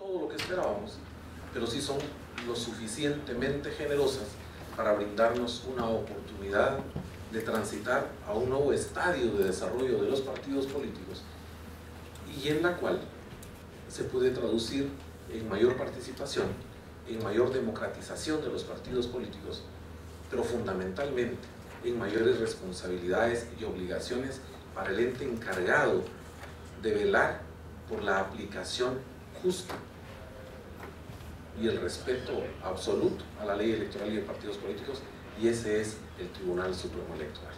todo lo que esperábamos, pero sí son lo suficientemente generosas para brindarnos una oportunidad de transitar a un nuevo estadio de desarrollo de los partidos políticos, y en la cual se puede traducir en mayor participación, en mayor democratización de los partidos políticos, pero fundamentalmente en mayores responsabilidades y obligaciones para el ente encargado de velar por la aplicación justa y el respeto absoluto a la ley electoral y de partidos políticos, y ese es el Tribunal Supremo Electoral.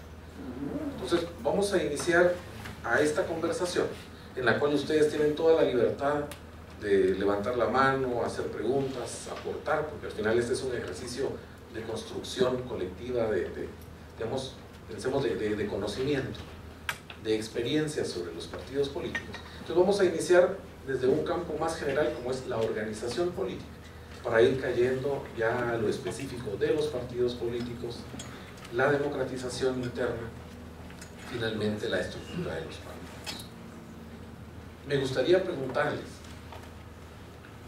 Entonces vamos a iniciar a esta conversación en la cual ustedes tienen toda la libertad de levantar la mano, hacer preguntas, aportar, porque al final este es un ejercicio de construcción colectiva, digamos, pensemos de conocimiento, de experiencia sobre los partidos políticos. Entonces vamos a iniciar desde un campo más general como es la organización política, para ir cayendo ya a lo específico de los partidos políticos, la democratización interna, finalmente la estructura de los partidos. Me gustaría preguntarles,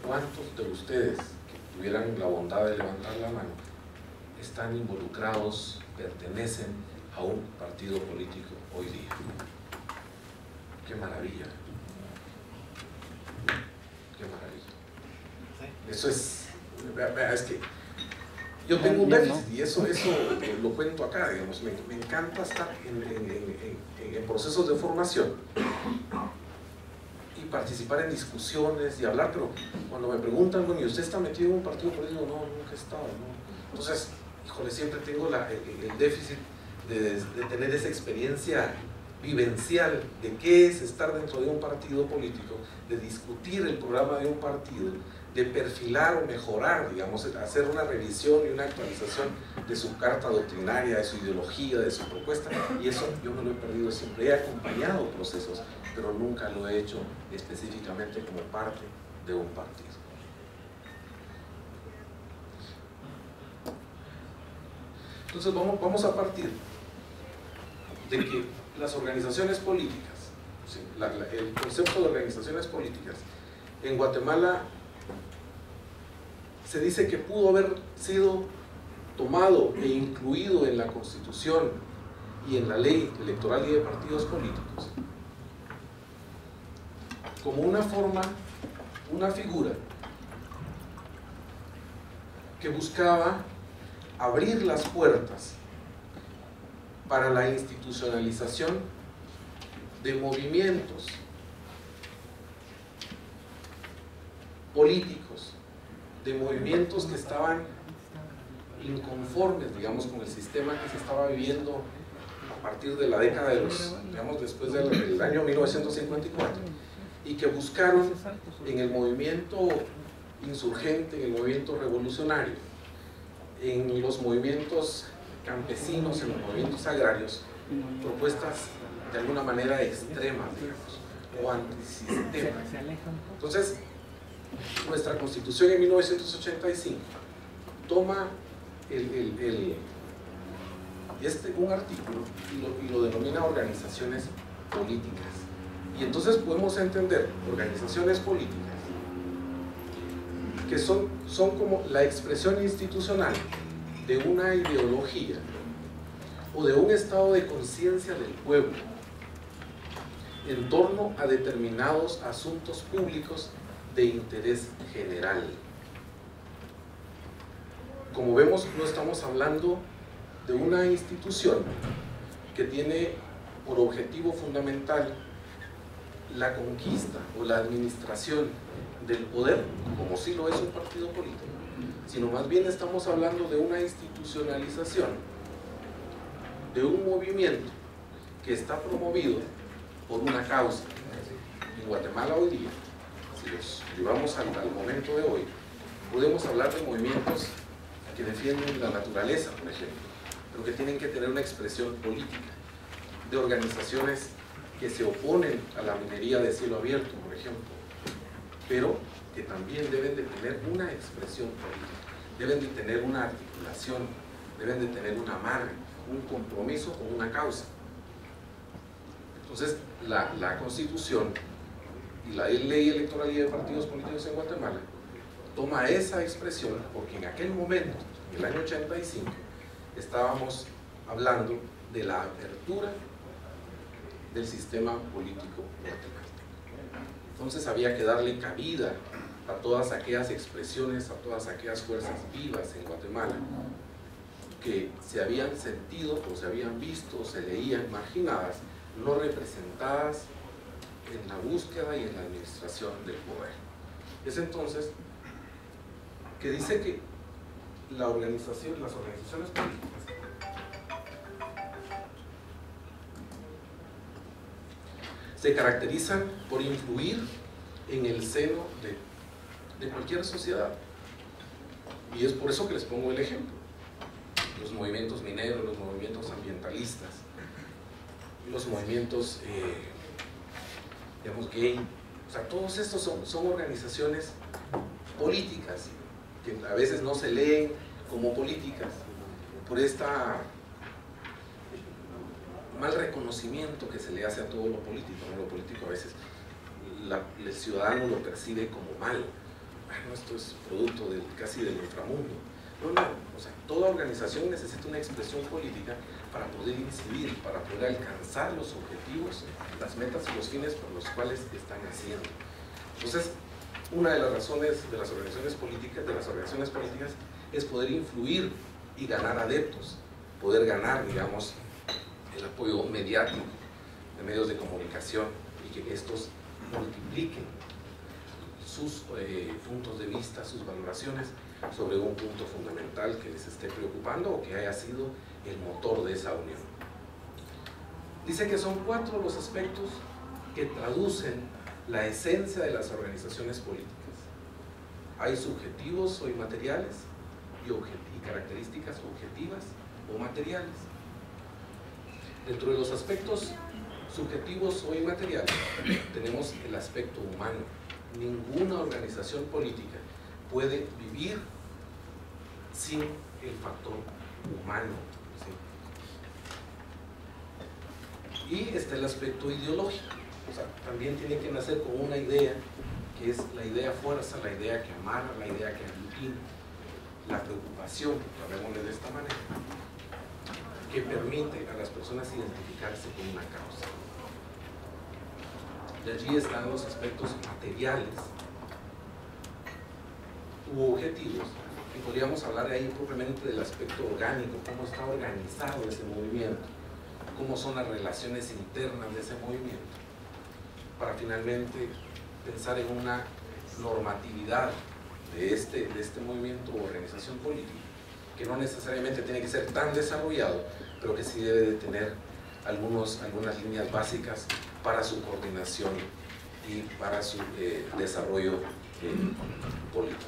¿cuántos de ustedes que tuvieran la bondad de levantar la mano están involucrados, pertenecen a un partido político hoy día? ¡Qué maravilla! ¡Qué maravilla! Eso es que yo tengo un déficit y eso lo cuento acá, digamos. Me encanta estar en procesos de formación y participar en discusiones y hablar, pero cuando me preguntan, bueno, ¿y usted está metido en un partido político? No, nunca he estado, ¿no? Entonces, híjole, siempre tengo el déficit de tener esa experiencia vivencial de qué es estar dentro de un partido político, de discutir el programa de un partido, de perfilar o mejorar, digamos, hacer una revisión y una actualización de su carta doctrinaria, de su ideología, de su propuesta, y eso yo me lo he perdido siempre. He acompañado procesos, pero nunca lo he hecho específicamente como parte de un partido. Entonces vamos a partir de que las organizaciones políticas, ¿sí? El concepto de organizaciones políticas en Guatemala se dice que pudo haber sido tomado e incluido en la Constitución y en la ley electoral y de partidos políticos como una forma, una figura que buscaba abrir las puertas para la institucionalización de movimientos políticos, de movimientos que estaban inconformes, digamos, con el sistema que se estaba viviendo a partir de la década de los, digamos, después del año 1954, y que buscaron en el movimiento insurgente, en el movimiento revolucionario, en los movimientos campesinos, en los movimientos agrarios, propuestas de alguna manera extremas, digamos, o antisistemas. Entonces, nuestra Constitución en 1985 toma un artículo y lo denomina organizaciones políticas. Y entonces podemos entender organizaciones políticas que son como la expresión institucional de una ideología o de un estado de conciencia del pueblo en torno a determinados asuntos públicos de interés general. Como vemos, no estamos hablando de una institución que tiene por objetivo fundamental la conquista o la administración del poder, como sí lo es un partido político, sino más bien estamos hablando de una institucionalización de un movimiento que está promovido por una causa. En Guatemala hoy día, si los llevamos al momento de hoy, podemos hablar de movimientos que defienden la naturaleza, por ejemplo, pero que tienen que tener una expresión política, de organizaciones que se oponen a la minería de cielo abierto, por ejemplo, pero que también deben de tener una expresión política, deben de tener una articulación, deben de tener un amarre, un compromiso con una causa. Entonces, la Constitución y la ley electoral y de partidos políticos en Guatemala toma esa expresión porque en aquel momento, en el año 85, estábamos hablando de la apertura del sistema político guatemalteco. Entonces había que darle cabida a todas aquellas expresiones, a todas aquellas fuerzas vivas en Guatemala que se habían sentido o se habían visto o se leían marginadas, no representadas en la búsqueda y en la administración del poder. Es entonces que dice que las organizaciones políticas se caracterizan por influir en el seno de cualquier sociedad. Y es por eso que les pongo el ejemplo. Los movimientos mineros, los movimientos ambientalistas, los movimientos, digamos, gay, o sea, todos estos son organizaciones políticas que a veces no se leen como políticas por esta mal reconocimiento que se le hace a todo lo político, ¿no? Lo político a veces el ciudadano lo percibe como malo. Bueno, esto es producto casi del inframundo. No, o sea, toda organización necesita una expresión política para poder incidir, para poder alcanzar los objetivos, las metas y los fines por los cuales están haciendo. Entonces, una de las razones de las organizaciones políticas es poder influir y ganar adeptos, poder ganar, digamos, el apoyo mediático de medios de comunicación y que estos multipliquen sus puntos de vista, sus valoraciones sobre un punto fundamental que les esté preocupando o que haya sido el motor de esa unión. Dice que son 4 los aspectos que traducen la esencia de las organizaciones políticas. Hay subjetivos o inmateriales y características objetivas o materiales. Dentro de los aspectos subjetivos o inmateriales tenemos el aspecto humano. Ninguna organización política puede vivir sin el factor humano, ¿sí? Y está el aspecto ideológico, o sea, también tiene que nacer con una idea que es la idea fuerza, la idea que amarra, la idea que aglutina, la preocupación, llamémosle de esta manera, que permite a las personas identificarse con una causa. De allí están los aspectos materiales u objetivos, y podríamos hablar de ahí propiamente del aspecto orgánico, cómo está organizado ese movimiento, cómo son las relaciones internas de ese movimiento, para finalmente pensar en una normatividad de este movimiento o organización política, que no necesariamente tiene que ser tan desarrollado, pero que sí debe de tener algunas líneas básicas para su coordinación y para su desarrollo político.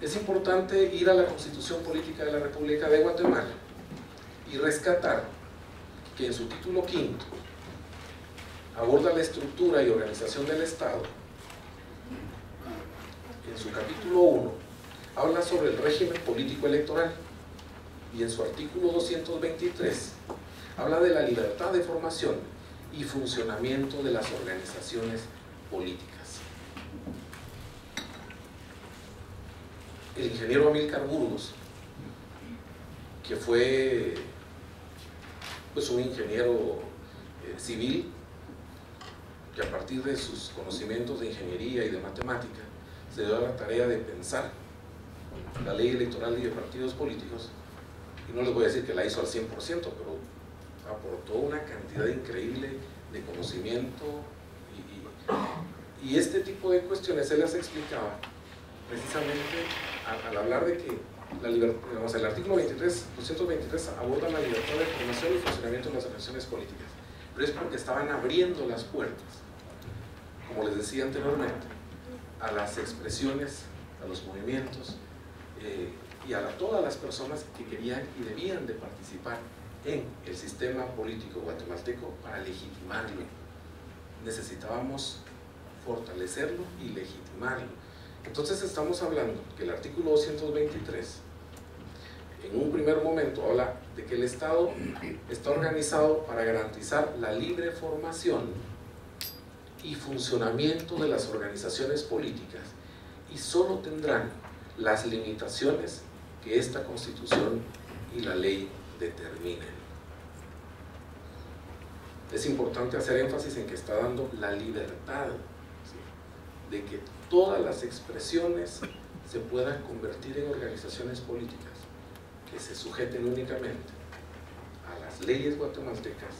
Es importante ir a la Constitución Política de la República de Guatemala y rescatar que en su título 5 aborda la estructura y organización del Estado. En su capítulo 1 habla sobre el régimen político electoral y en su artículo 223 habla de la libertad de formación y funcionamiento de las organizaciones políticas. El ingeniero Amílcar Burgos, que fue pues, un ingeniero civil, que a partir de sus conocimientos de ingeniería y de matemática se dio a la tarea de pensar la ley electoral y de partidos políticos, y no les voy a decir que la hizo al 100%, pero aportó una cantidad increíble de conocimiento y este tipo de cuestiones se las explicaba precisamente al hablar de que el artículo 223 aborda la libertad de formación y funcionamiento de las organizaciones políticas, pero es porque estaban abriendo las puertas, como les decía anteriormente, a las expresiones, a los movimientos y a todas las personas que querían y debían de participar en el sistema político guatemalteco para legitimarlo. Necesitábamos fortalecerlo y legitimarlo. Entonces estamos hablando que el artículo 223 en un primer momento habla de que el Estado está organizado para garantizar la libre formación y funcionamiento de las organizaciones políticas, y solo tendrán las limitaciones que esta Constitución y la ley determinen. Es importante hacer énfasis en que está dando la libertad, ¿sí?, de que todas las expresiones se puedan convertir en organizaciones políticas que se sujeten únicamente a las leyes guatemaltecas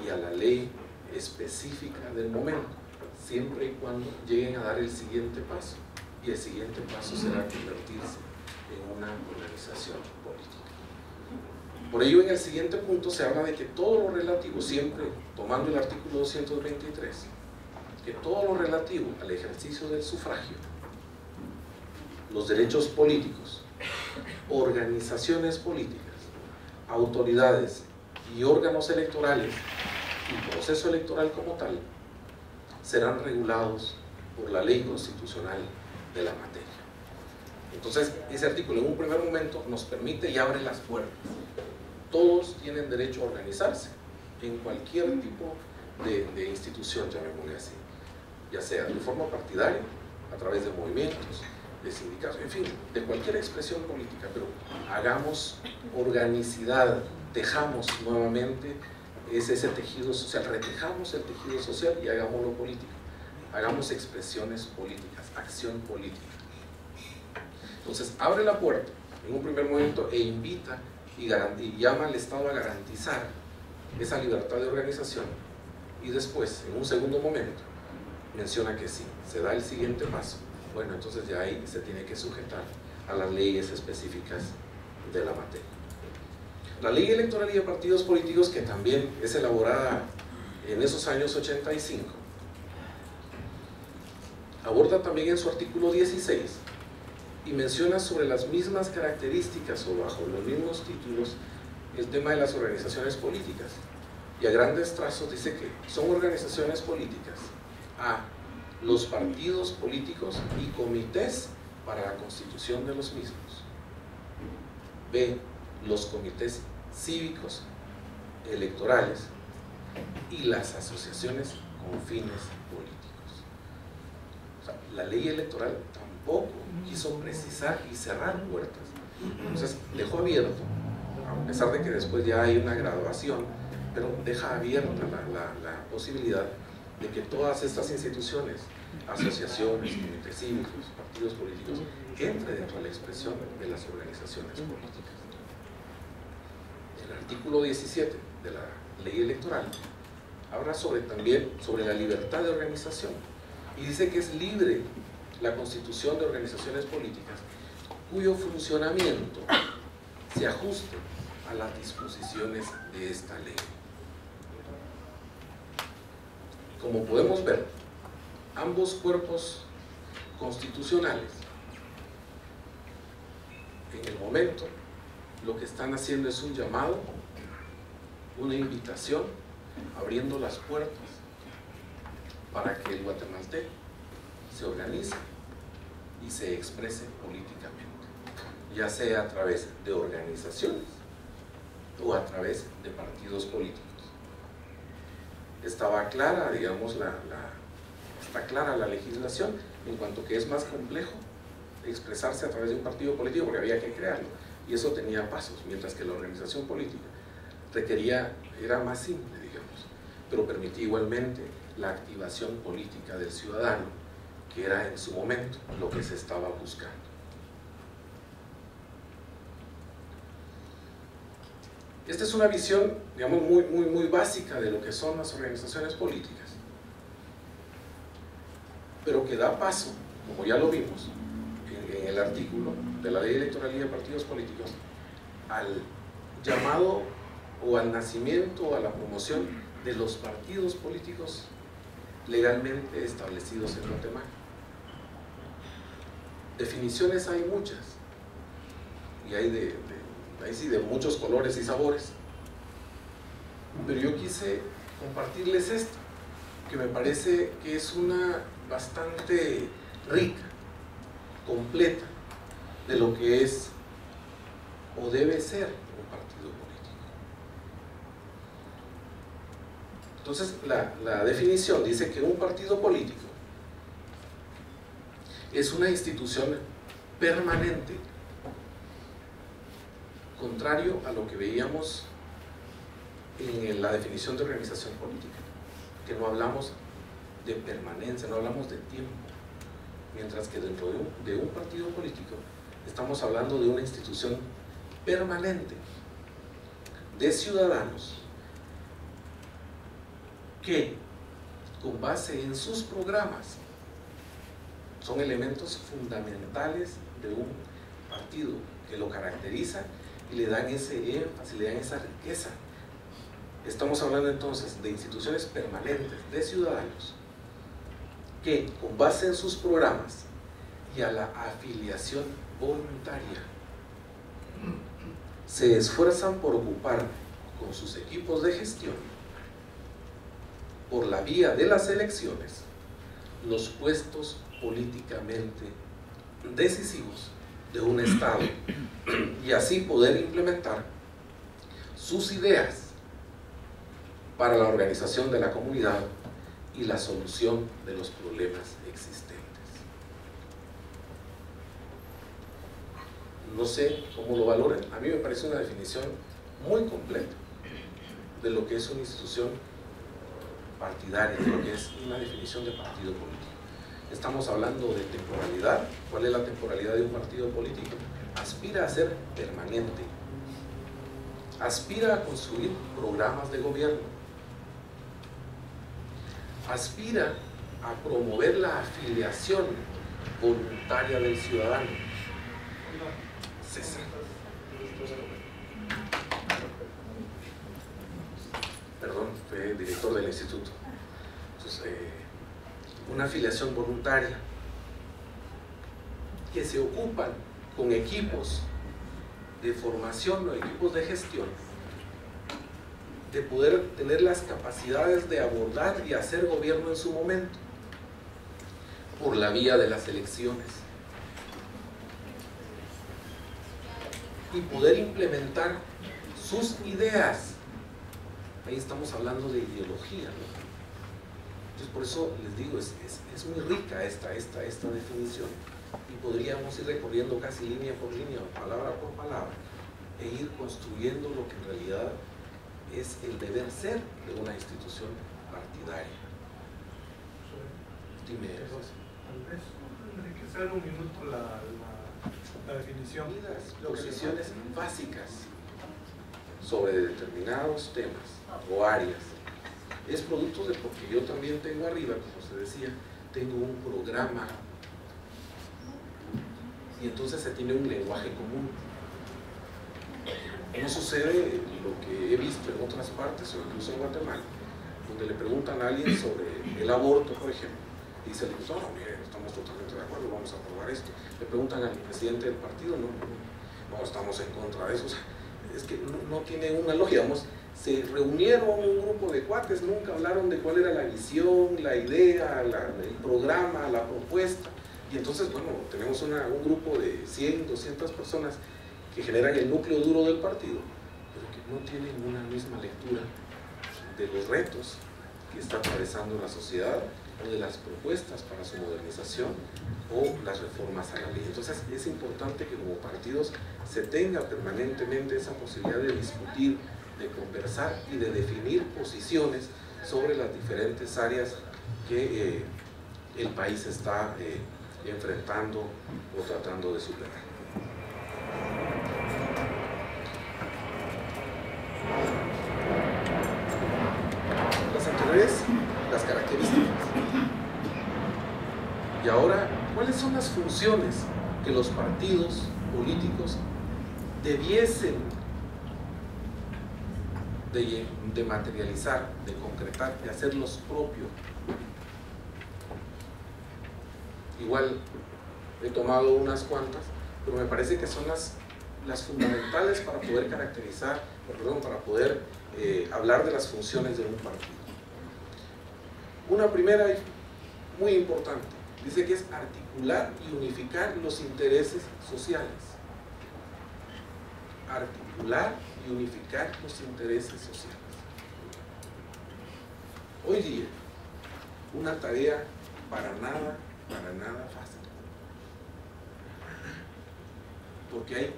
y a la ley específica del momento, siempre y cuando lleguen a dar el siguiente paso, y el siguiente paso será convertirse en una organización política. Por ello, en el siguiente punto se habla de que todo lo relativo, siempre tomando el artículo 223, que todo lo relativo al ejercicio del sufragio, los derechos políticos, organizaciones políticas, autoridades y órganos electorales y proceso electoral como tal, serán regulados por la ley constitucional de la materia. Entonces, ese artículo en un primer momento nos permite y abre las puertas. Todos tienen derecho a organizarse en cualquier tipo de institución, llamémosle así, ya sea de forma partidaria, a través de movimientos, de sindicatos, en fin, de cualquier expresión política, pero hagamos organicidad, tejamos nuevamente ese tejido social, retejamos el tejido social y hagámoslo político, hagamos expresiones políticas, acción política. Entonces abre la puerta en un primer momento e invita y llama al Estado a garantizar esa libertad de organización, y después, en un segundo momento, menciona que sí, se da el siguiente paso. Bueno, entonces ya ahí se tiene que sujetar a las leyes específicas de la materia. La ley electoral y de partidos políticos, que también es elaborada en esos años 85, aborda también en su artículo 16 y menciona sobre las mismas características o bajo los mismos títulos el tema de las organizaciones políticas, y a grandes trazos dice que son organizaciones políticas a los partidos políticos y comités para la constitución de los mismos, b, los comités cívicos electorales y las asociaciones con fines políticos. O sea, la ley electoral tampoco quiso precisar y cerrar puertas, entonces dejó abierto, a pesar de que después ya hay una graduación, pero deja abierta la posibilidad de que todas estas instituciones, asociaciones, comités cívicos, partidos políticos, entre dentro de la expresión de las organizaciones políticas. El artículo 17 de la ley electoral habla también sobre la libertad de organización, y dice que es libre la constitución de organizaciones políticas cuyo funcionamiento se ajuste a las disposiciones de esta ley. Como podemos ver, ambos cuerpos constitucionales, en el momento, lo que están haciendo es un llamado, una invitación, abriendo las puertas para que el guatemalteco se organice y se exprese políticamente, ya sea a través de organizaciones o a través de partidos políticos. Estaba clara, digamos, está clara la legislación en cuanto que es más complejo expresarse a través de un partido político porque había que crearlo, y eso tenía pasos, mientras que la organización política era más simple, digamos, pero permitía igualmente la activación política del ciudadano, que era en su momento lo que se estaba buscando. Esta es una visión, digamos, muy básica de lo que son las organizaciones políticas, pero que da paso, como ya lo vimos en el artículo de la ley electoral y de partidos políticos, al llamado o al nacimiento o a la promoción de los partidos políticos legalmente establecidos en Guatemala. Definiciones hay muchas, y hay de muchos colores y sabores, pero yo quise compartirles esto, que me parece que es una bastante rica, completa, de lo que es o debe ser un partido político. Entonces, la definición dice que un partido político es una institución permanente, contrario a lo que veíamos en la definición de organización política, que no hablamos de permanencia, no hablamos de tiempo, mientras que dentro de un partido político estamos hablando de una institución permanente de ciudadanos que, con base en sus programas, son elementos fundamentales de un partido que lo caracteriza y le dan ese énfasis, le dan esa riqueza. Estamos hablando entonces de instituciones permanentes de ciudadanos que, con base en sus programas y a la afiliación voluntaria, se esfuerzan por ocupar con sus equipos de gestión, por la vía de las elecciones, los puestos políticamente decisivos de un Estado, y así poder implementar sus ideas para la organización de la comunidad y la solución de los problemas existentes. No sé cómo lo valoren, a mí me parece una definición muy completa de lo que es una institución partidaria, de lo que es una definición de partido político. Estamos hablando de temporalidad. ¿Cuál es la temporalidad de un partido político? Aspira a ser permanente, aspira a construir programas de gobierno, aspira a promover la afiliación voluntaria del ciudadano. César. Perdón, fue director del instituto. Entonces, una afiliación voluntaria, que se ocupan con equipos de formación o equipos de gestión, de poder tener las capacidades de abordar y hacer gobierno en su momento, por la vía de las elecciones, y poder implementar sus ideas. Ahí estamos hablando de ideología, ¿no? Entonces, por eso les digo, es muy rica esta definición, y podríamos ir recorriendo casi línea por línea, palabra por palabra, e ir construyendo lo que en realidad es el deber ser de una institución partidaria. Dime. Tal vez enriquecer un minuto la definición. Y las posiciones básicas sobre determinados temas o áreas es producto de, porque yo también tengo arriba, como se decía, tengo un programa, y entonces se tiene un lenguaje común. No sucede lo que he visto en otras partes, o incluso en Guatemala, donde le preguntan a alguien sobre el aborto, por ejemplo, y dice el diputado, no, mire, estamos totalmente de acuerdo, vamos a aprobar esto. Le preguntan al presidente del partido, no estamos en contra de eso. O sea, es que no tiene una lógica. Se reunieron un grupo de cuates, nunca hablaron de cuál era la visión, la idea, el programa, la propuesta, y entonces, bueno, tenemos un grupo de 100, 200 personas que generan el núcleo duro del partido, pero que no tienen una misma lectura de los retos que está atravesando la sociedad, o de las propuestas para su modernización, o las reformas a la ley. Entonces es importante que como partidos se tenga permanentemente esa posibilidad de discutir, de conversar y de definir posiciones sobre las diferentes áreas que el país está enfrentando o tratando de superar. Las anteriores, las características. Y ahora, ¿cuáles son las funciones que los partidos políticos debiesen de materializar, de concretar, de hacerlos propios? Igual he tomado unas cuantas, pero me parece que son las fundamentales para poder caracterizar, para poder hablar de las funciones de un partido. Una primera y muy importante, dice que es articular y unificar los intereses sociales. Articular y unificar los intereses sociales. hoy día una tarea para nada fácil. Porque hay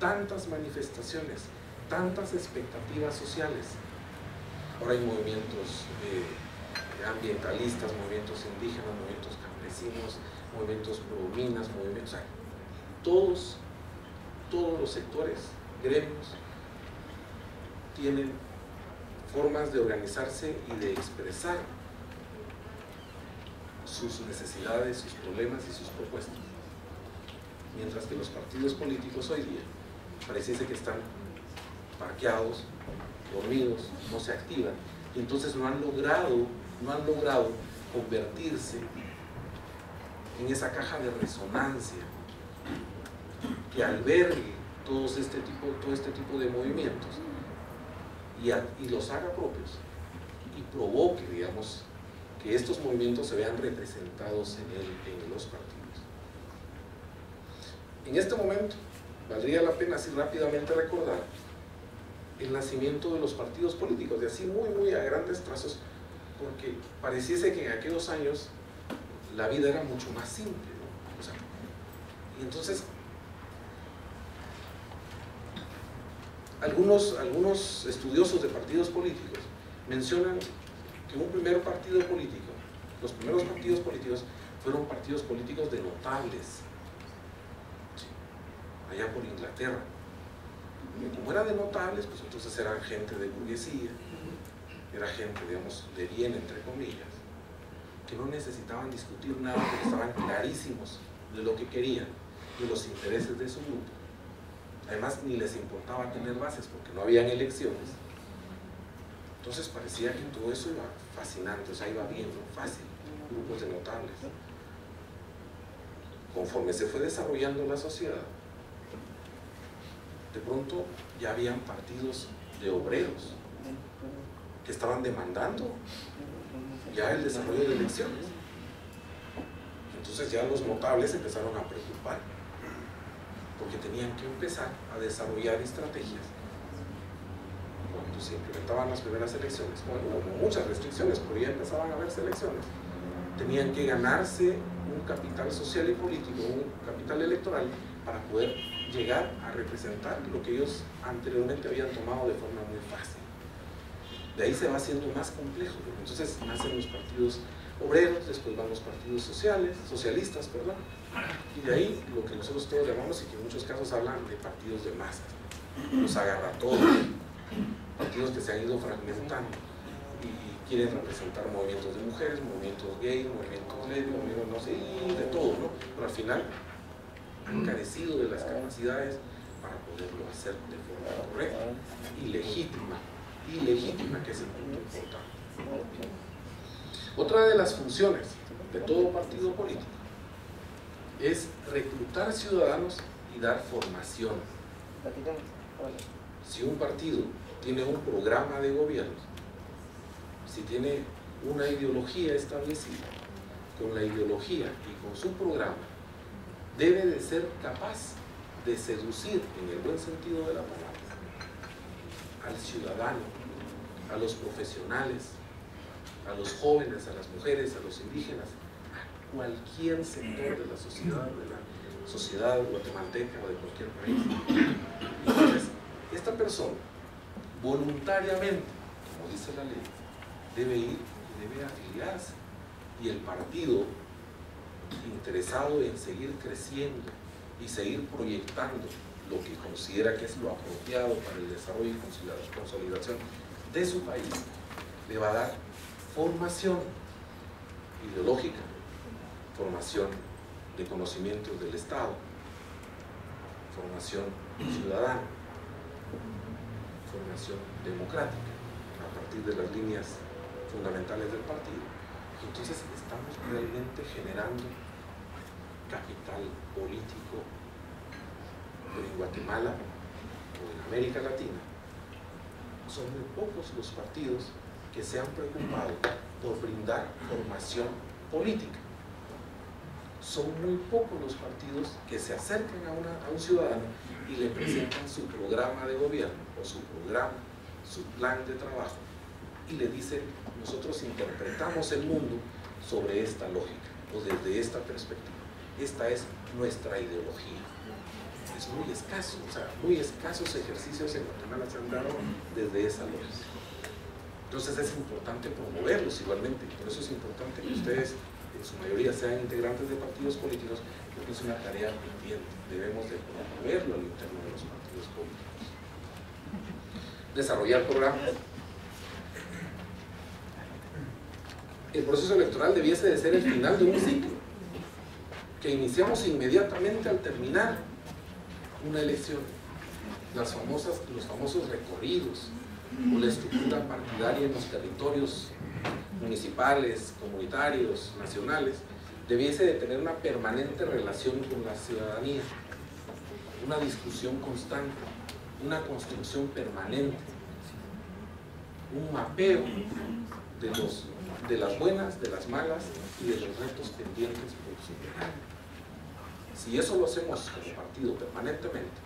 tantas manifestaciones, tantas expectativas sociales. Ahora hay movimientos ambientalistas, movimientos indígenas, movimientos campesinos, movimientos pro minas, movimientos... O sea, todos los sectores, gremios, tienen formas de organizarse y de expresar sus necesidades, sus problemas y sus propuestas. Mientras que los partidos políticos hoy día pareciese que están parqueados, dormidos, no se activan, y entonces no han logrado convertirse en esa caja de resonancia que albergue todo este tipo de movimientos y los haga propios y provoque, digamos, que estos movimientos se vean representados en los partidos. En este momento, valdría la pena así rápidamente recordar el nacimiento de los partidos políticos, de así muy a grandes trazos, porque pareciese que en aquellos años la vida era mucho más simple, ¿no? O sea, y entonces algunos estudiosos de partidos políticos mencionan que un primer partido político, los primeros partidos políticos fueron partidos políticos de notables, ¿sí?, allá por Inglaterra. Y como era de notables, pues entonces eran gente de burguesía, era gente, digamos, de bien, entre comillas, que no necesitaban discutir nada porque estaban clarísimos de lo que querían, de los intereses de su grupo. Además, ni les importaba tener bases porque no habían elecciones. Entonces parecía que todo eso iba fascinante, o sea, iba bien, ¿no? Fácil, grupos de notables. Conforme se fue desarrollando la sociedad, de pronto ya habían partidos de obreros que estaban demandando ya el desarrollo de elecciones. Entonces ya los notables empezaron a preocupar porque tenían que empezar a desarrollar estrategias. Cuando se implementaban las primeras elecciones, bueno, hubo muchas restricciones, pero ya empezaban a haberse elecciones. Tenían que ganarse un capital social y político, un capital electoral, para poder llegar a representar lo que ellos anteriormente habían tomado de forma muy fácil. De ahí se va haciendo más complejo, porque entonces nacen los partidos obreros, después van los partidos socialistas, y de ahí lo que nosotros todos llamamos, y que en muchos casos hablan de partidos de masas, los agarratodos, partidos que se han ido fragmentando y quieren representar movimientos de mujeres, movimientos gay, movimientos lesbianos, movimientos no sé, y de todo, ¿no? Pero al final han carecido de las capacidades para poderlo hacer de forma correcta y legítima, que es el punto importante. Otra de las funciones de todo partido político es reclutar ciudadanos y dar formación. Si un partido tiene un programa de gobierno, si tiene una ideología establecida, con la ideología y con su programa, debe de ser capaz de seducir, en el buen sentido de la palabra, al ciudadano, a los profesionales, a los jóvenes, a las mujeres, a los indígenas, a cualquier sector de la sociedad guatemalteca o de cualquier país. Entonces, esta persona, voluntariamente, como dice la ley, debe ir y debe afiliarse. Y el partido, interesado en seguir creciendo y seguir proyectando lo que considera que es lo apropiado para el desarrollo y consolidación de su país, le va a dar formación ideológica, formación de conocimientos del Estado, formación ciudadana, formación democrática, a partir de las líneas fundamentales del partido. Entonces estamos realmente generando capital político, pero en Guatemala o en América Latina son muy pocos los partidos que se han preocupado por brindar formación política. Son muy pocos los partidos que se acercan a un ciudadano y le presentan su programa de gobierno o su programa, su plan de trabajo, y le dice, nosotros interpretamos el mundo sobre esta lógica o desde esta perspectiva. Esta es nuestra ideología. Es muy escaso, o sea, muy escasos ejercicios en Guatemala se han dado desde esa lógica. Entonces es importante promoverlos igualmente, por eso es importante que ustedes en su mayoría sean integrantes de partidos políticos, porque es una tarea pendiente, debemos de promoverlo al interno de los partidos políticos. Desarrollar programas. El proceso electoral debiese de ser el final de un ciclo que iniciamos inmediatamente al terminar una elección. Los famosos recorridos o la estructura partidaria en los territorios municipales, comunitarios, nacionales, debiese de tener una permanente relación con la ciudadanía, una discusión constante, una construcción permanente, un mapeo de las buenas, de las malas y de los retos pendientes por superar. Si eso lo hacemos como partido permanentemente,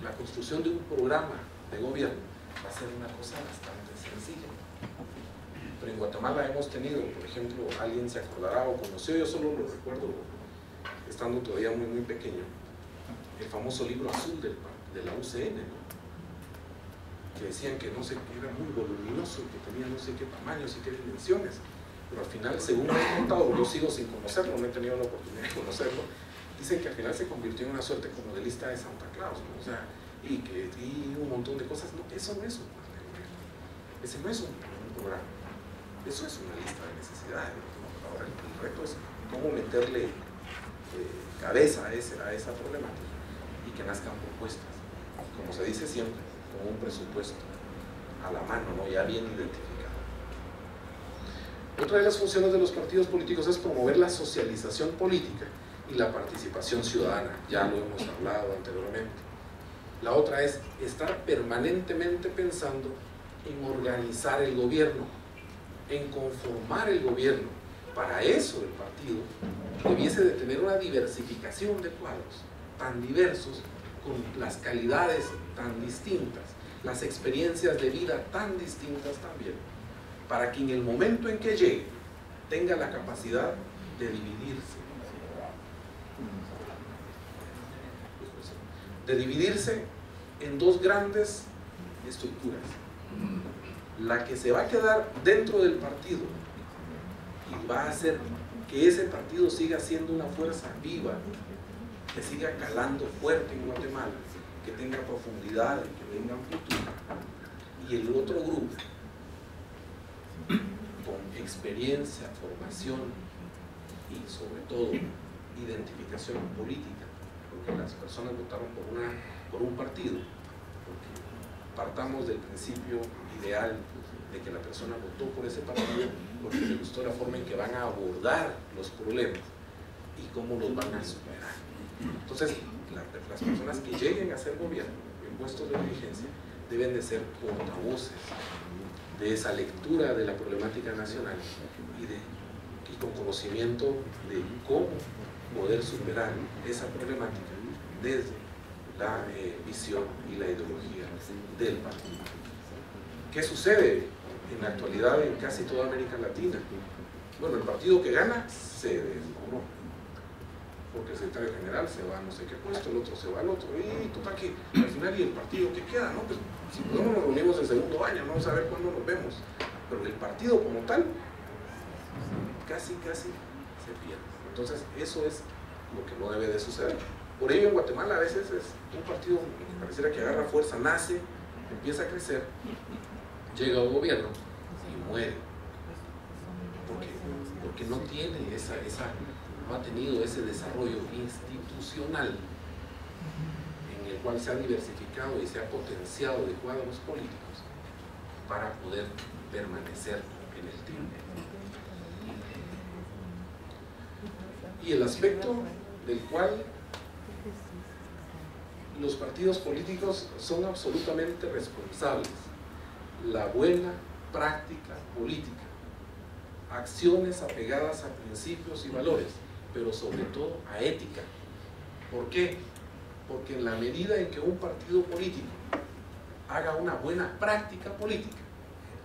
la construcción de un programa de gobierno va a ser una cosa bastante sencilla. Pero en Guatemala hemos tenido, por ejemplo, alguien se acordará o conoció, yo solo lo recuerdo estando todavía muy, muy pequeño, el famoso libro azul de la UCN, ¿no? Que decían que no sé, que era muy voluminoso, que tenía no sé qué tamaños y qué dimensiones, pero al final, según me han contado, yo sigo sin conocerlo, no he tenido la oportunidad de conocerlo, dicen que al final se convirtió en una suerte como de lista de Santa Claus, ¿no? O sea, y un montón de cosas. No, eso no es un plan de gobierno, ese no es un programa, eso es una lista de necesidades, ¿no? Ahora el reto es cómo meterle cabeza a esa problemática y que nazcan propuestas, como se dice siempre, con un presupuesto a la mano, ¿no? Ya bien identificado. Otra de las funciones de los partidos políticos es promover la socialización política y la participación ciudadana, ya lo hemos hablado anteriormente. La otra es estar permanentemente pensando en organizar el gobierno, en conformar el gobierno. Para eso el partido debiese de tener una diversificación de cuadros tan diversos, con las calidades tan distintas, las experiencias de vida tan distintas también, para que en el momento en que llegue tenga la capacidad de dividirse en dos grandes estructuras: la que se va a quedar dentro del partido y va a hacer que ese partido siga siendo una fuerza viva, que siga calando fuerte en Guatemala, que tenga profundidad, que tenga amplitud, y el otro grupo con experiencia, formación y sobre todo identificación política, porque las personas votaron por un partido, porque partamos del principio ideal de que la persona votó por ese partido porque le gustó la forma en que van a abordar los problemas y cómo los van a superar. Entonces, las personas que lleguen a ser gobierno en puestos de dirigencia deben de ser portavoces de esa lectura de la problemática nacional y con conocimiento de cómo poder superar esa problemática desde la visión y la ideología del partido. ¿Qué sucede en la actualidad en casi toda América Latina? Bueno, el partido que gana se desmoronó, porque el secretario general se va a no sé qué puesto, el otro se va al otro, y total que al final, ¿y el partido qué queda? ¿No? Pues si podemos nos reunimos el segundo año, no vamos a ver cuándo nos vemos, pero el partido como tal casi se pierde. Entonces eso es lo que no debe de suceder. Por ello en Guatemala a veces es un partido que pareciera que agarra fuerza, nace, empieza a crecer, llega al gobierno y muere, porque no tiene no ha tenido ese desarrollo institucional en el cual se ha diversificado y se ha potenciado de cuadros políticos para poder permanecer en el tiempo. Y el aspecto del cual los partidos políticos son absolutamente responsables: la buena práctica política, acciones apegadas a principios y valores, pero sobre todo a ética. ¿Por qué? Porque en la medida en que un partido político haga una buena práctica política,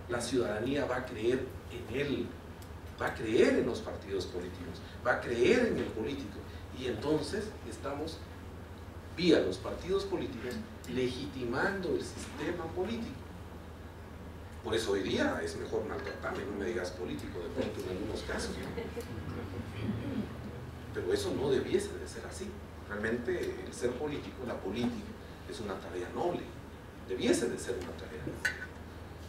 la ciudadanía va a creer en él, va a creer en los partidos políticos, va a creer en el político, y entonces estamos, vía los partidos políticos, legitimando el sistema político. Por eso hoy día es mejor maltratarme, no me digas político, de pronto en algunos casos, ¿no? Pero eso no debiese de ser así. Realmente el ser político, la política, es una tarea noble, debiese de ser una tarea noble.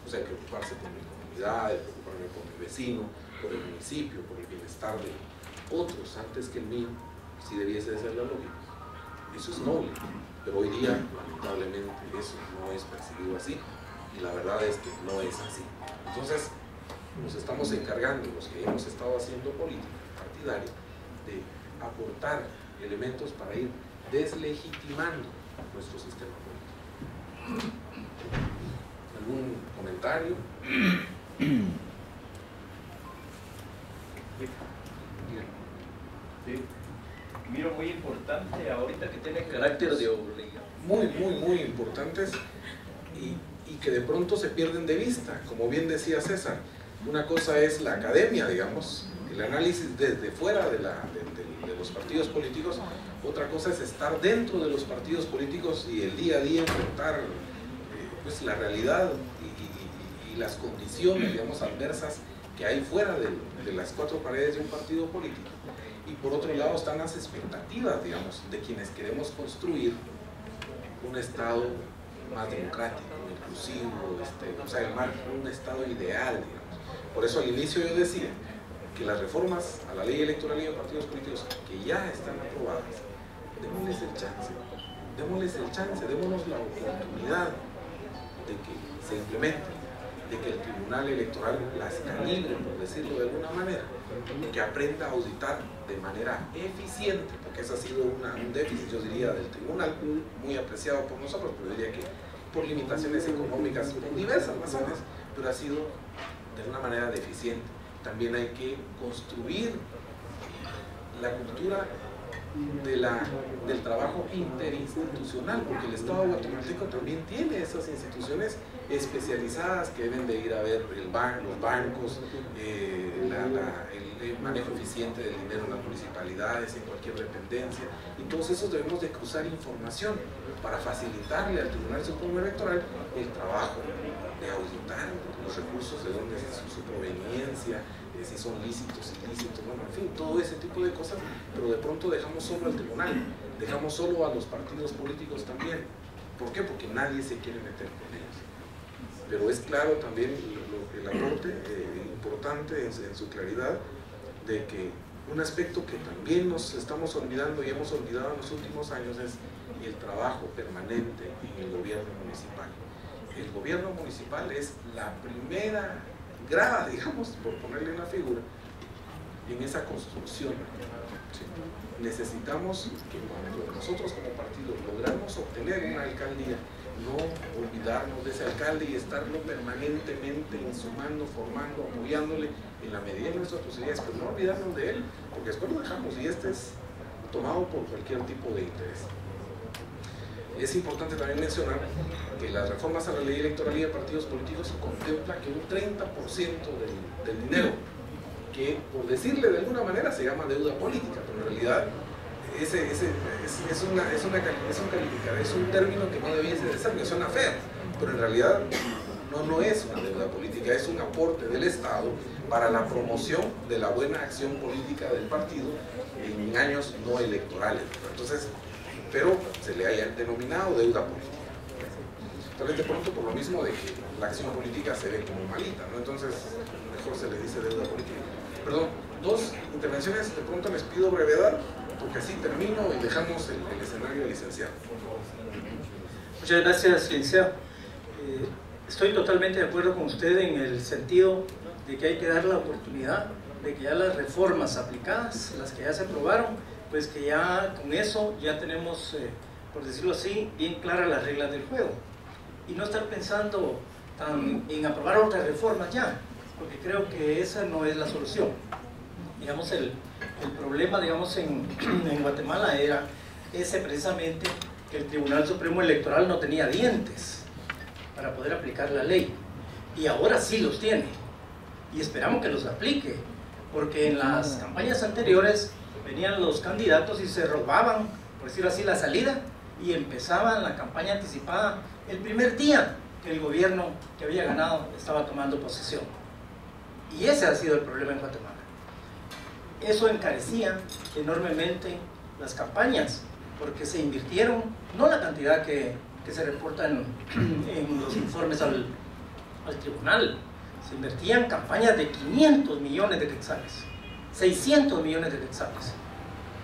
O sea, preocuparse por mi comunidad, preocuparme por mi vecino, por el municipio, por el bienestar de otros antes que el mío, sí debiese de ser la lógica. Eso es noble, pero hoy día, lamentablemente, eso no es percibido así, y la verdad es que no es así. Entonces, nos estamos encargando, los que hemos estado haciendo política partidaria, de aportar elementos para ir deslegitimando nuestro sistema político. ¿Algún comentario? Sí. Miro muy importante ahorita que tiene carácter de obligación. Muy importantes y que de pronto se pierden de vista. Como bien decía César, una cosa es la academia, digamos, el análisis desde fuera de los partidos políticos, otra cosa es estar dentro de los partidos políticos y el día a día enfrentar pues la realidad y las condiciones, digamos, adversas que hay fuera de las cuatro paredes de un partido político. Y por otro lado están las expectativas, digamos, de quienes queremos construir un Estado más democrático, inclusivo, o sea, un Estado ideal, digamos. Por eso al inicio yo decía que las reformas a la ley electoral y de partidos políticos que ya están aprobadas, démosles el chance, démonos la oportunidad de que se implementen, de que el Tribunal Electoral las calibre, por decirlo de alguna manera, que aprenda a auditar de manera eficiente, porque ese ha sido un déficit, yo diría, del Tribunal, muy apreciado por nosotros, pero diría que por limitaciones económicas, por diversas razones, pero ha sido de una manera deficiente. También hay que construir la cultura del trabajo interinstitucional, porque el Estado guatemalteco también tiene esas instituciones especializadas que deben de ir a ver los bancos, el manejo eficiente del dinero en las municipalidades, en cualquier dependencia, y todos esos debemos de cruzar información para facilitarle al Tribunal Supremo Electoral el trabajo de auditar los recursos, de dónde es su proveniencia, si son lícitos, ilícitos, bueno, en fin, todo ese tipo de cosas, pero de pronto dejamos solo al tribunal, dejamos solo a los partidos políticos también. ¿Por qué? Porque nadie se quiere meter con ellos. Pero es claro también el aporte importante en su claridad de que un aspecto que también nos estamos olvidando y hemos olvidado en los últimos años es el trabajo permanente en el gobierno municipal. El gobierno municipal es la primera grada, digamos, por ponerle una figura, en esa construcción. ¿Sí? Necesitamos que cuando nosotros como partido logramos obtener una alcaldía, no olvidarnos de ese alcalde y estarlo permanentemente insumando, formando, apoyándole en la medida de nuestras posibilidades, pero no olvidarnos de él, porque después lo dejamos y este es tomado por cualquier tipo de interés. Es importante también mencionar que las reformas a la ley electoral y de partidos políticos contempla que un 30% del dinero, que por decirle de alguna manera se llama deuda política, pero en realidad es un término que no debiese de ser, que suena feo, pero en realidad no es una deuda política, es un aporte del Estado para la promoción de la buena acción política del partido en años no electorales. Entonces, pero se le haya denominado deuda política. Tal vez de pronto por lo mismo de que la acción política se ve como malita, ¿no? Entonces mejor se le dice deuda política. Perdón, dos intervenciones, de pronto les pido brevedad, porque así termino y dejamos el escenario al licenciado. Muchas gracias, licenciado. Estoy totalmente de acuerdo con usted en el sentido de que hay que dar la oportunidad de que ya las reformas aplicadas, las que ya se aprobaron, pues que ya con eso ya tenemos, por decirlo así, bien claras las reglas del juego. Y no estar pensando en aprobar otras reformas ya, porque creo que esa no es la solución. Digamos, el problema, digamos, en Guatemala era ese precisamente, que el Tribunal Supremo Electoral no tenía dientes para poder aplicar la ley. y ahora sí los tiene, y esperamos que los aplique, porque en las campañas anteriores venían los candidatos y se robaban, por decirlo así, la salida, y empezaban la campaña anticipada el primer día que el gobierno que había ganado estaba tomando posesión. Y ese ha sido el problema en Guatemala. Eso encarecía enormemente las campañas, porque se invirtieron, no la cantidad que se reporta en los informes al tribunal, se invertían campañas de 500 millones de quetzales, 600 millones de quetzales.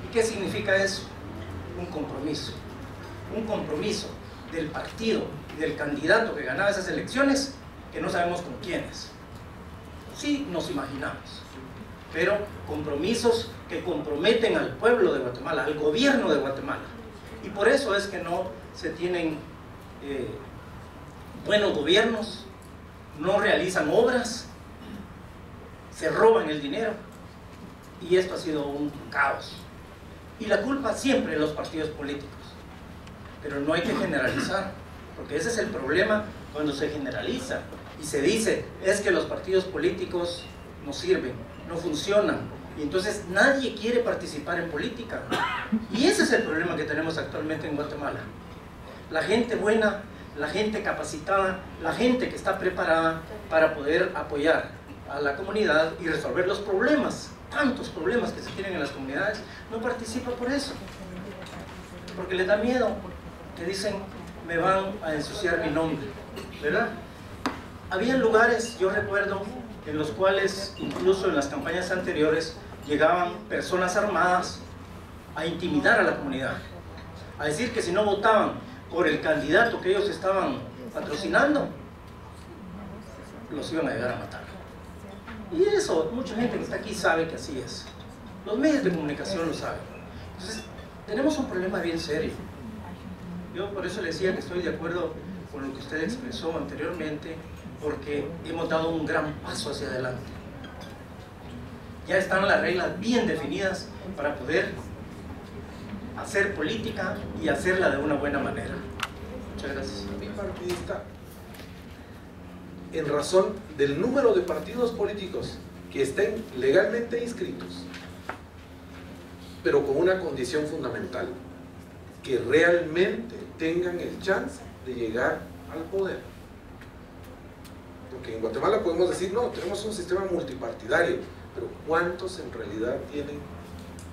¿Y qué significa eso? Un compromiso del partido y del candidato que ganaba esas elecciones, que no sabemos con quiénes. Sí nos imaginamos, pero compromisos que comprometen al pueblo de Guatemala, al gobierno de Guatemala. Y por eso es que no se tienen buenos gobiernos, no realizan obras, se roban el dinero, y esto ha sido un caos. Y la culpa siempre de los partidos políticos, pero no hay que generalizar, porque ese es el problema cuando se generaliza y se dice, es que los partidos políticos no sirven, no funcionan, y entonces nadie quiere participar en política. Y ese es el problema que tenemos actualmente en Guatemala. La gente buena, la gente capacitada, la gente que está preparada para poder apoyar a la comunidad y resolver los problemas, tantos problemas que se tienen en las comunidades, no participa por eso, porque les da miedo, que dicen, me van a ensuciar mi nombre, ¿verdad? Había lugares, yo recuerdo, en los cuales, incluso en las campañas anteriores, llegaban personas armadas a intimidar a la comunidad, a decir que si no votaban por el candidato que ellos estaban patrocinando, los iban a llegar a matar. Y eso, mucha gente que está aquí sabe que así es. Los medios de comunicación lo saben. Entonces, tenemos un problema bien serio. Yo por eso le decía que estoy de acuerdo con lo que usted expresó anteriormente, porque hemos dado un gran paso hacia adelante. Ya están las reglas bien definidas para poder hacer política y hacerla de una buena manera. Muchas gracias. Mi partidista, en razón del número de partidos políticos que estén legalmente inscritos, pero con una condición fundamental, que realmente tengan el chance de llegar al poder. Porque en Guatemala podemos decir, no, tenemos un sistema multipartidario, pero ¿cuántos en realidad tienen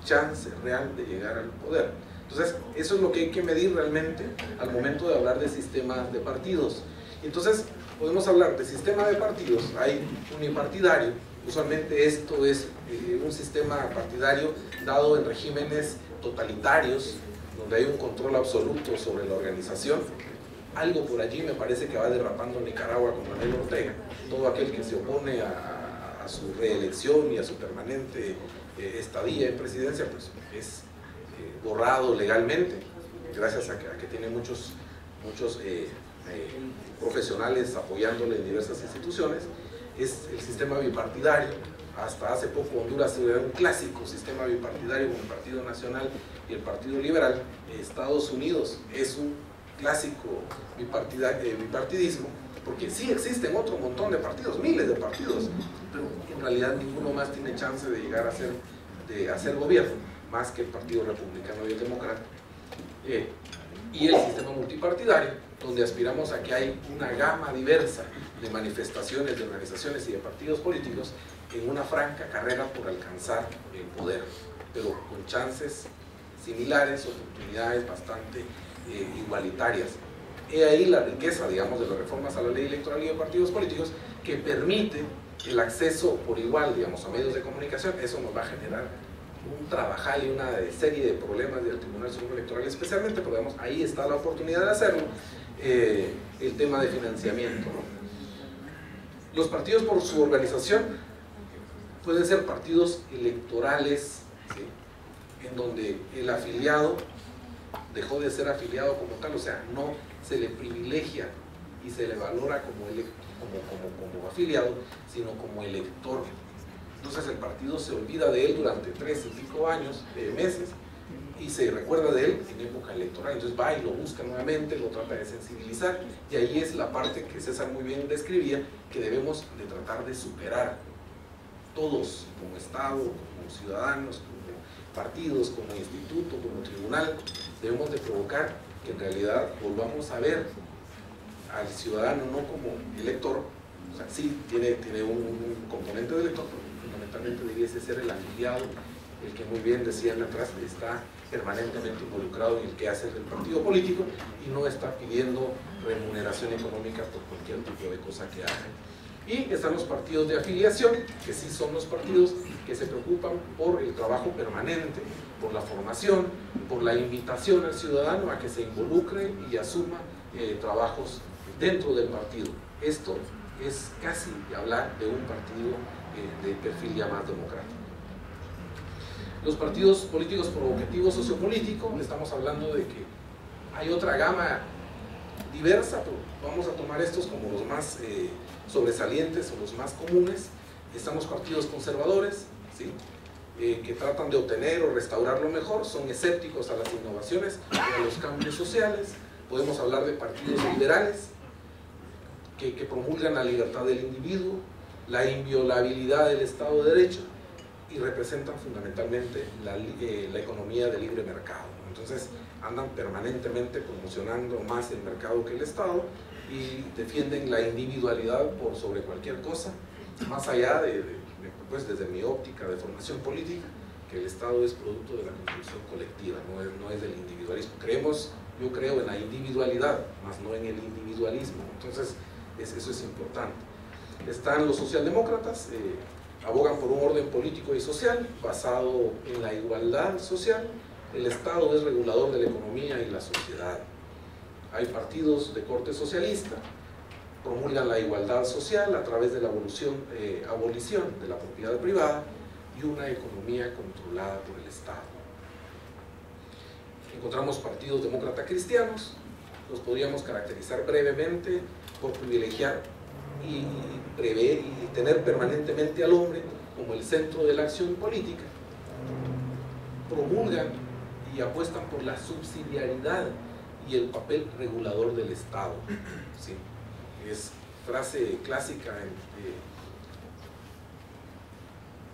chance real de llegar al poder? Entonces, eso es lo que hay que medir realmente al momento de hablar de sistemas de partidos. Entonces, podemos hablar de sistema de partidos, hay unipartidario, usualmente esto es un sistema partidario dado en regímenes totalitarios, donde hay un control absoluto sobre la organización. Algo por allí me parece que va derrapando Nicaragua con Daniel Ortega. Todo aquel que se opone a su reelección y a su permanente estadía en presidencia, pues es borrado legalmente, gracias a que tiene muchos profesionales apoyándole en diversas instituciones. Es el sistema bipartidario. Hasta hace poco Honduras era un clásico sistema bipartidario con el Partido Nacional y el Partido Liberal. Estados Unidos es un clásico bipartidismo, porque sí existen otro montón de partidos, miles de partidos, pero en realidad ninguno más tiene chance de llegar a hacer gobierno, más que el Partido Republicano y el Demócrata. Y el sistema multipartidario, donde aspiramos a que hay una gama diversa de manifestaciones, de organizaciones y de partidos políticos en una franca carrera por alcanzar el poder, pero con chances similares, oportunidades bastante igualitarias. He ahí la riqueza, digamos, de las reformas a la ley electoral y de partidos políticos, que permite el acceso por igual, digamos, a medios de comunicación. Eso nos va a generar un trabajal y una serie de problemas del Tribunal Supremo Electoral, especialmente porque, digamos, ahí está la oportunidad de hacerlo. El tema de financiamiento, ¿no? Los partidos, por su organización, pueden ser partidos electorales, ¿sí?, en donde el afiliado dejó de ser afiliado como tal, o sea, no se le privilegia y se le valora como afiliado, sino como elector. Entonces el partido se olvida de él durante 3 y pico años, meses, y se recuerda de él en época electoral, entonces va y lo busca nuevamente, lo trata de sensibilizar, y ahí es la parte que César muy bien describía, que debemos de tratar de superar todos, como Estado, como ciudadanos, como partidos, como instituto, como tribunal, debemos de provocar que en realidad volvamos a ver al ciudadano no como elector, o sea, sí tiene un componente de elector, pero fundamentalmente debiese ser el afiliado, el que muy bien decían atrás está permanentemente involucrado en el quehacer del partido político y no está pidiendo remuneración económica por cualquier tipo de cosa que haga. Y están los partidos de afiliación, que sí son los partidos que se preocupan por el trabajo permanente, por la formación, por la invitación al ciudadano a que se involucre y asuma trabajos dentro del partido. Esto es casi hablar de un partido de perfil ya más democrático. Los partidos políticos por objetivo sociopolítico, estamos hablando de que hay otra gama diversa, pero vamos a tomar estos como los más sobresalientes o los más comunes. Están los partidos conservadores, ¿sí? Que tratan de obtener o restaurar lo mejor, son escépticos a las innovaciones y a los cambios sociales. Podemos hablar de partidos liberales, que promulgan la libertad del individuo, la inviolabilidad del Estado de Derecho, y representan fundamentalmente la economía de libre mercado. Entonces andan permanentemente promocionando más el mercado que el Estado y defienden la individualidad por sobre cualquier cosa, más allá pues desde mi óptica de formación política, que el Estado es producto de la construcción colectiva, no es del individualismo. Yo creo en la individualidad, más no en el individualismo. Entonces eso es importante. Están los socialdemócratas, abogan por un orden político y social basado en la igualdad social. El Estado es regulador de la economía y la sociedad. Hay partidos de corte socialista, promulgan la igualdad social a través de la abolición de la propiedad privada y una economía controlada por el Estado. Encontramos partidos demócratas cristianos, los podríamos caracterizar brevemente por privilegiar y prever y tener permanentemente al hombre como el centro de la acción política. Promulgan y apuestan por la subsidiariedad y el papel regulador del Estado, ¿sí? Es frase clásica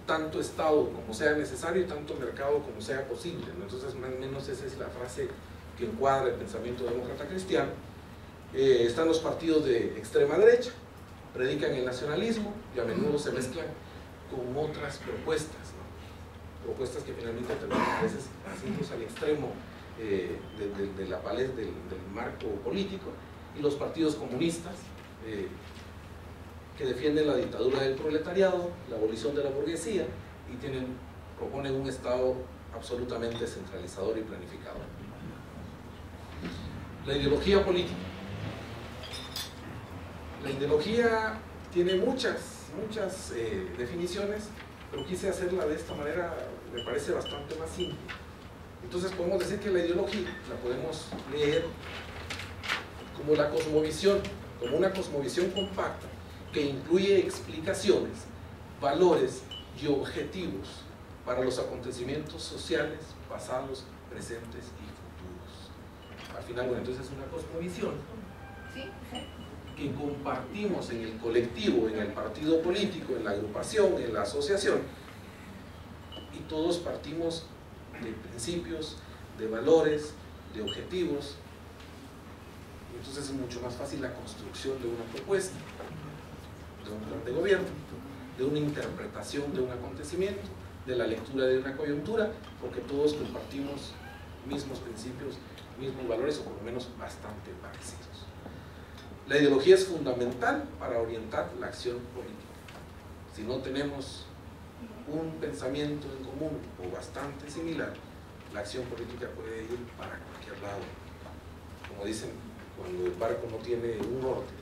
tanto Estado como sea necesario y tanto mercado como sea posible, ¿no? Entonces más o menos esa es la frase que encuadra el pensamiento demócrata cristiano. Están los partidos de extrema derecha, predican el nacionalismo y a menudo se mezclan con otras propuestas, ¿no? Propuestas que finalmente terminan a veces haciéndose al extremo de la paleta del marco político. Y los partidos comunistas que defienden la dictadura del proletariado, la abolición de la burguesía y proponen un Estado absolutamente centralizador y planificador. La ideología política. La ideología tiene muchas definiciones, pero quise hacerla de esta manera, me parece bastante más simple. Entonces podemos decir que la ideología la podemos leer como la cosmovisión, como una cosmovisión compacta que incluye explicaciones, valores y objetivos para los acontecimientos sociales, pasados, presentes y futuros. Al final, bueno, entonces es una cosmovisión que compartimos en el colectivo, en el partido político, en la agrupación, en la asociación, y todos partimos de principios, de valores, de objetivos. Entonces es mucho más fácil la construcción de una propuesta, de un plan de gobierno, de una interpretación de un acontecimiento, de la lectura de una coyuntura, porque todos compartimos mismos principios, mismos valores, o por lo menos bastante parecidos. La ideología es fundamental para orientar la acción política. Si no tenemos un pensamiento en común o bastante similar, la acción política puede ir para cualquier lado. Como dicen, cuando el barco no tiene un norte,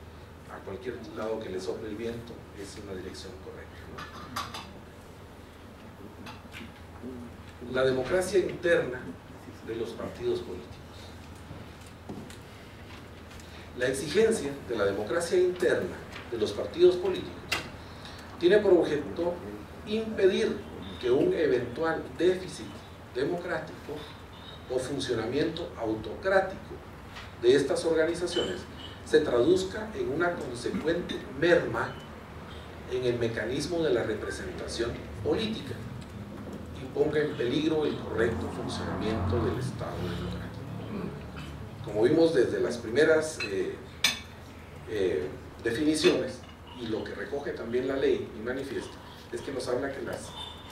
a cualquier lado que le sople el viento es una dirección correcta, ¿no? La democracia interna de los partidos políticos. La exigencia de la democracia interna de los partidos políticos tiene por objeto impedir que un eventual déficit democrático o funcionamiento autocrático de estas organizaciones se traduzca en una consecuente merma en el mecanismo de la representación política y ponga en peligro el correcto funcionamiento del Estado democrático. Como vimos desde las primeras definiciones, y lo que recoge también la ley y manifiesta, es que nos habla que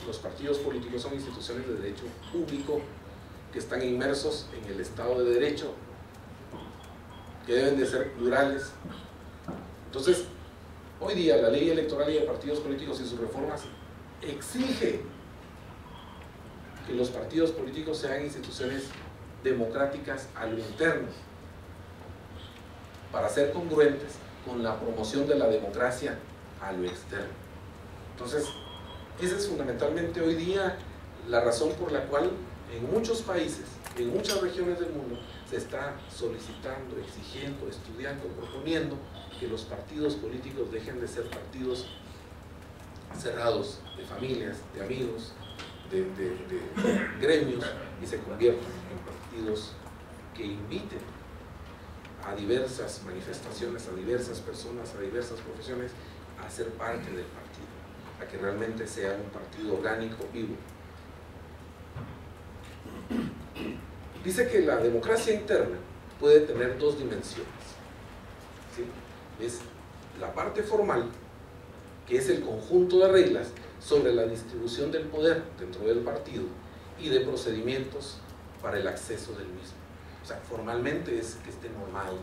los partidos políticos son instituciones de derecho público que están inmersos en el Estado de Derecho, que deben de ser plurales. Entonces, hoy día la ley electoral y de partidos políticos y sus reformas exige que los partidos políticos sean instituciones democráticas a lo interno, para ser congruentes con la promoción de la democracia a lo externo. Entonces, esa es fundamentalmente hoy día la razón por la cual en muchos países, en muchas regiones del mundo, se está solicitando, exigiendo, estudiando, proponiendo que los partidos políticos dejen de ser partidos cerrados, de familias, de amigos, de gremios, y se conviertan en partidos que inviten a diversas manifestaciones, a diversas personas, a diversas profesiones a ser parte del partido, a que realmente sea un partido orgánico, vivo. Dice que la democracia interna puede tener dos dimensiones, ¿sí? Es la parte formal, que es el conjunto de reglas sobre la distribución del poder dentro del partido y de procedimientos para el acceso del mismo. O sea, formalmente es que esté normado,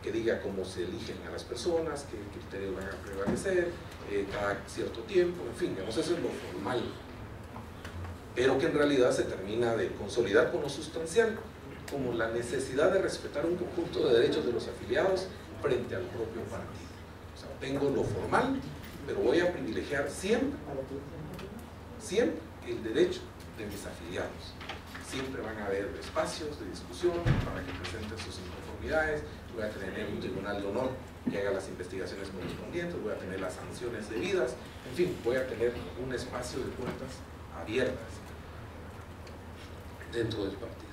que diga cómo se eligen a las personas, qué criterios van a prevalecer, cada cierto tiempo, en fin, digamos, eso es lo formal, pero que en realidad se termina de consolidar con lo sustancial, como la necesidad de respetar un conjunto de derechos de los afiliados frente al propio partido. O sea, tengo lo formal, pero voy a privilegiar siempre el derecho de mis afiliados. Siempre van a haber espacios de discusión para que presenten sus inconformidades, voy a tener un tribunal de honor que haga las investigaciones correspondientes, voy a tener las sanciones debidas, en fin, voy a tener un espacio de puertas abiertas dentro del partido.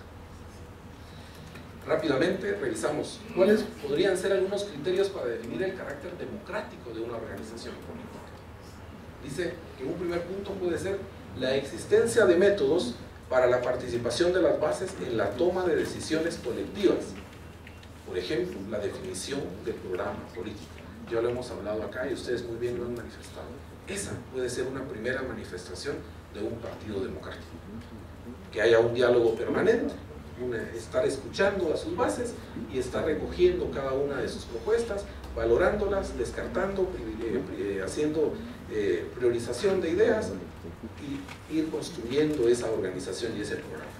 Rápidamente revisamos cuáles podrían ser algunos criterios para definir el carácter democrático de una organización política. Dice que un primer punto puede ser la existencia de métodos para la participación de las bases en la toma de decisiones colectivas. Por ejemplo, la definición del programa político. Ya lo hemos hablado acá y ustedes muy bien lo han manifestado. Esa puede ser una primera manifestación de un partido democrático. Que haya un diálogo permanente, estar escuchando a sus bases y estar recogiendo cada una de sus propuestas, valorándolas, descartando, haciendo priorización de ideas y ir construyendo esa organización y ese programa.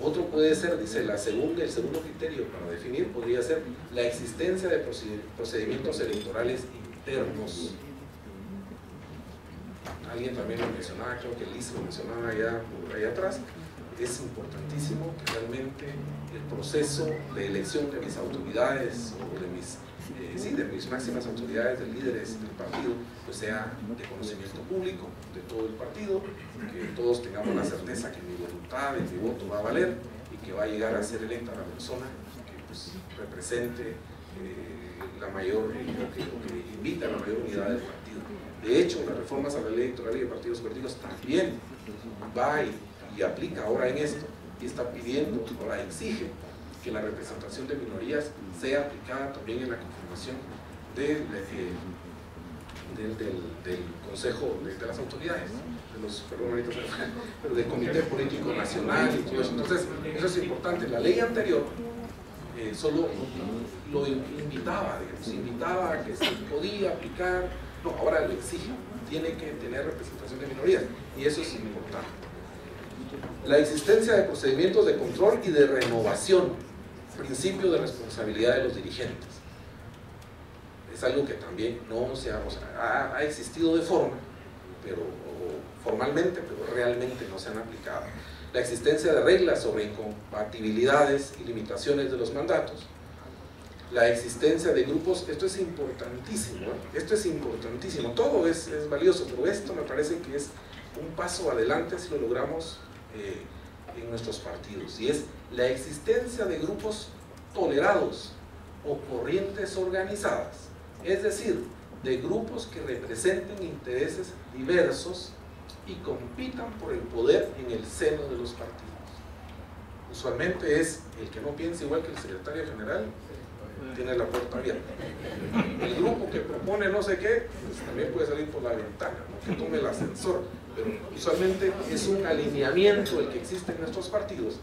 Otro puede ser, dice, el segundo criterio para definir podría ser la existencia de procedimientos electorales internos. Alguien también lo mencionaba, creo que Liz lo mencionaba allá atrás. Es importantísimo que realmente el proceso de elección de mis autoridades o de mis máximas autoridades, de líderes del partido, pues sea de conocimiento público de todo el partido, que todos tengamos la certeza que mi voluntad y mi voto va a valer y que va a llegar a ser electa la persona que pues, represente la mayor, que invita a la mayor unidad del partido. De hecho, las reformas a la ley electoral y de partidos políticos también va y aplica ahora en esto, y está pidiendo, ahora exige que la representación de minorías sea aplicada también en la conformación del Consejo de las autoridades, pero del Comité Político Nacional y todo eso. Entonces, eso es importante. La ley anterior solo lo invitaba a que se podía aplicar, no, ahora lo exige, tiene que tener representación de minorías, y eso es importante. La existencia de procedimientos de control y de renovación, principio de responsabilidad de los dirigentes. Es algo que también no se ha existido de forma, formalmente, pero realmente no se han aplicado. La existencia de reglas sobre incompatibilidades y limitaciones de los mandatos. La existencia de grupos, esto es importantísimo, esto es importantísimo, todo es valioso, pero esto me parece que es un paso adelante si lo logramos en nuestros partidos, y es la existencia de grupos tolerados o corrientes organizadas, es decir, de grupos que representen intereses diversos y compitan por el poder en el seno de los partidos. Usualmente es el que no piensa igual que el secretario general, tiene la puerta abierta. El grupo que propone no sé qué, pues también puede salir por la ventana, ¿no? Que tome el ascensor, pero usualmente es un alineamiento el que existe en nuestros partidos,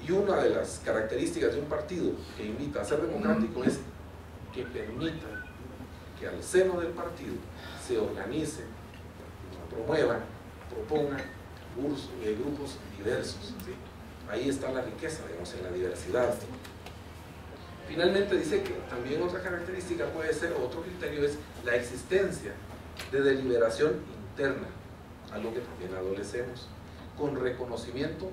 y una de las características de un partido que invita a ser democrático es que permita que al seno del partido se organice, promueva, proponga grupos diversos, ¿sí? Ahí está la riqueza, digamos, en la diversidad. Finalmente dice que también otra característica puede ser, otro criterio es la existencia de deliberación interna, a lo que también adolecemos, con reconocimiento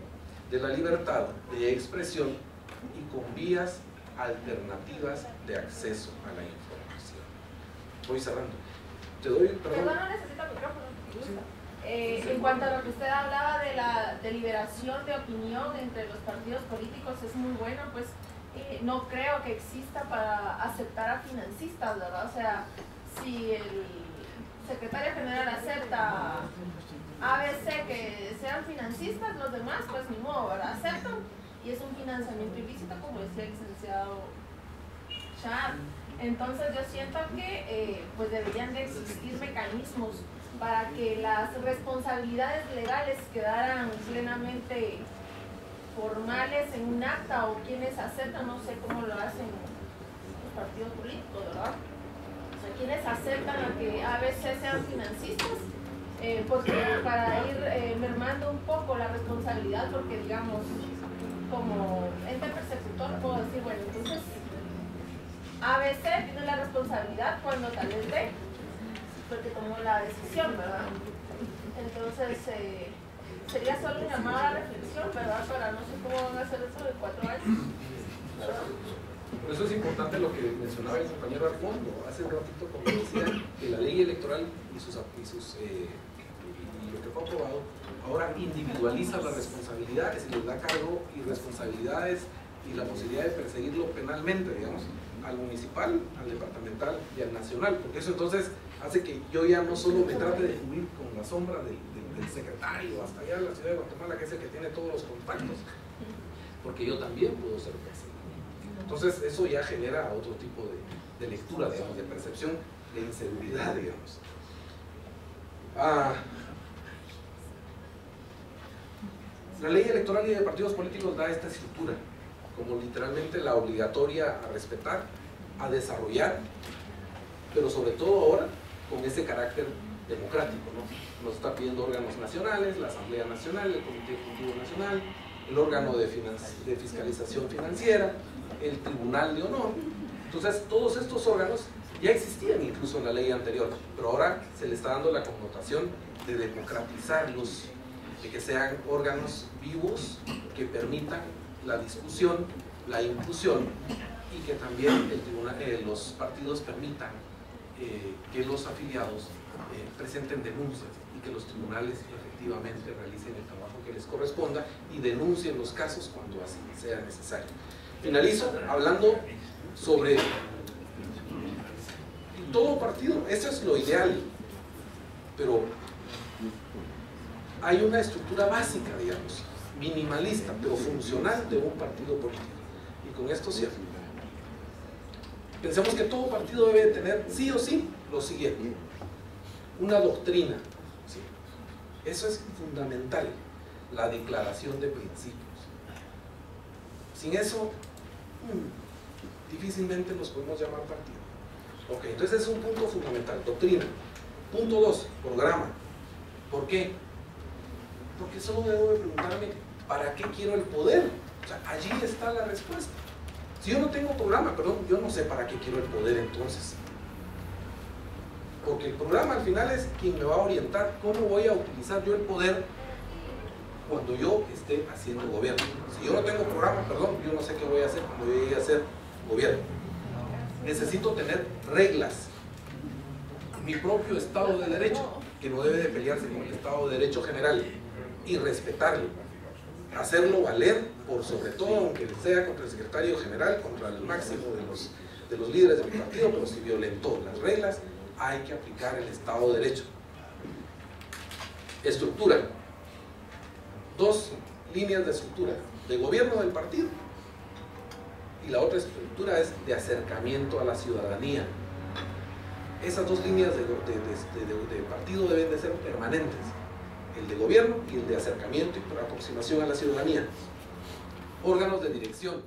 de la libertad de expresión y con vías alternativas de acceso a la información. Voy cerrando. Te doy, perdón. No necesita micrófono. En cuanto a lo que usted hablaba de la deliberación de opinión entre los partidos políticos, es muy bueno, pues no creo que exista para aceptar a financistas, ¿verdad? O sea, si el secretario general acepta ABC que sean financistas, los demás, pues ni modo, ¿verdad? Aceptan, y es un financiamiento ilícito, como decía el licenciado Char. Entonces yo siento que pues deberían de existir mecanismos para que las responsabilidades legales quedaran plenamente formales en un acta, o quienes aceptan, no sé cómo lo hacen los partidos políticos, ¿verdad? O sea, quienes aceptan a que ABC sean financistas, porque para ir mermando un poco la responsabilidad, porque digamos, como ente persecutor puedo decir, bueno, entonces ABC tiene la responsabilidad cuando tal vez D, porque tomó la decisión, ¿verdad? Entonces sería solo un llamado a la reflexión, ¿verdad? Para no sé cómo van a hacer eso de 4 años, ¿verdad? Por eso es importante lo que mencionaba el compañero Arfondo hace un ratito, cuando decía que la ley electoral y lo que fue aprobado ahora individualiza las responsabilidades y les da cargo y responsabilidades y la posibilidad de perseguirlo penalmente, digamos, al municipal, al departamental y al nacional, porque eso entonces hace que yo ya no solo me trate de cubrir con la sombra del secretario hasta allá en la ciudad de Guatemala, que es el que tiene todos los contactos, porque yo también puedo ser perseguido. Entonces eso ya genera otro tipo de lectura, digamos, de percepción de inseguridad, digamos. La ley electoral y de partidos políticos da esta estructura como literalmente la obligatoria a respetar, a desarrollar, pero sobre todo ahora con ese carácter democrático, ¿no? Nos está pidiendo órganos nacionales, la Asamblea Nacional, el Comité Ejecutivo Nacional, el órgano de fiscalización financiera, el Tribunal de Honor. Entonces todos estos órganos ya existían incluso en la ley anterior, pero ahora se le está dando la connotación de democratizarlos, de que sean órganos vivos que permitan la discusión, la inclusión, y que también los partidos permitan que los afiliados presenten denuncias y que los tribunales efectivamente realicen el trabajo que les corresponda y denuncien los casos cuando así sea necesario. Finalizo hablando sobre todo partido. Eso es lo ideal, pero hay una estructura básica, digamos, minimalista, pero funcional de un partido político. Y con esto cierro. Pensemos que todo partido debe tener, sí o sí, lo siguiente: una doctrina. ¿Sí? Eso es fundamental, la declaración de principios. Sin eso, difícilmente los podemos llamar partido. Ok, entonces es un punto fundamental, doctrina. Punto 2, programa. ¿Por qué? Porque solo debo de preguntarme, ¿para qué quiero el poder? O sea, allí está la respuesta. Si yo no tengo programa, perdón, yo no sé para qué quiero el poder entonces. Porque el programa al final es quien me va a orientar cómo voy a utilizar yo el poder cuando yo esté haciendo gobierno. Si yo no tengo programa, perdón, yo no sé qué voy a hacer cuando yo llegue a hacer gobierno. Necesito tener reglas. Mi propio Estado de Derecho, que no debe de pelearse con el Estado de Derecho general, y respetarlo. hacerlo valer, por sobre todo, aunque sea contra el secretario general, contra el máximo de los líderes de mi partido, pero si violentó las reglas, hay que aplicar el Estado de Derecho. Estructura. 2 líneas de estructura: de gobierno del partido, y la otra estructura es de acercamiento a la ciudadanía. Esas 2 líneas de partido deben de ser permanentes: el de gobierno y el de acercamiento y aproximación a la ciudadanía. Órganos de dirección.